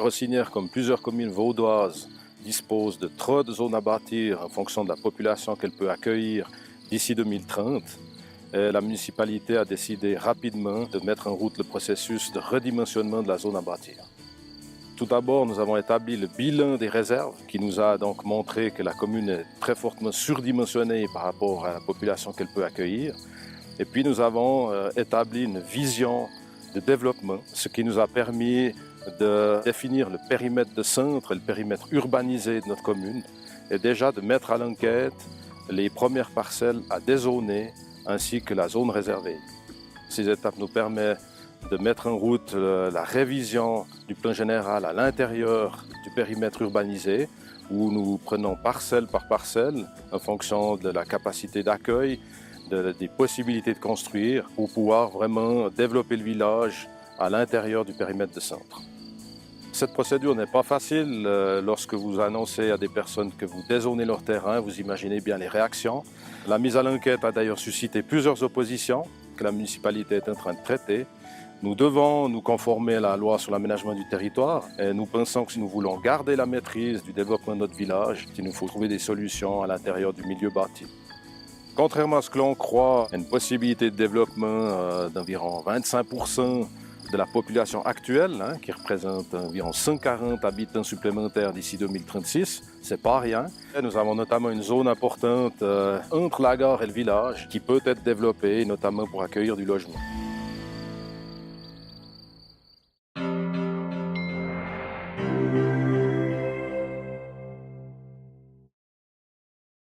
Rossinière, comme plusieurs communes vaudoises, dispose de trop de zones à bâtir en fonction de la population qu'elle peut accueillir d'ici 2030. Et la municipalité a décidé rapidement de mettre en route le processus de redimensionnement de la zone à bâtir. Tout d'abord, nous avons établi le bilan des réserves qui nous a donc montré que la commune est très fortement surdimensionnée par rapport à la population qu'elle peut accueillir. Et puis nous avons établi une vision de développement, ce qui nous a permis de définir le périmètre de centre et le périmètre urbanisé de notre commune et déjà de mettre à l'enquête les premières parcelles à dézoner ainsi que la zone réservée. Ces étapes nous permettent de mettre en route la révision du plan général à l'intérieur du périmètre urbanisé où nous prenons parcelle par parcelle en fonction de la capacité d'accueil, des possibilités de construire pour pouvoir vraiment développer le village à l'intérieur du périmètre de centre. Cette procédure n'est pas facile lorsque vous annoncez à des personnes que vous dézonez leur terrain, vous imaginez bien les réactions. La mise à l'enquête a d'ailleurs suscité plusieurs oppositions que la municipalité est en train de traiter. Nous devons nous conformer à la loi sur l'aménagement du territoire et nous pensons que si nous voulons garder la maîtrise du développement de notre village, il nous faut trouver des solutions à l'intérieur du milieu bâti. Contrairement à ce que l'on croit, il y a une possibilité de développement d'environ 25% de la population actuelle, qui représente environ 140 habitants supplémentaires d'ici 2036. C'est pas rien. Et nous avons notamment une zone importante entre la gare et le village qui peut être développée, notamment pour accueillir du logement.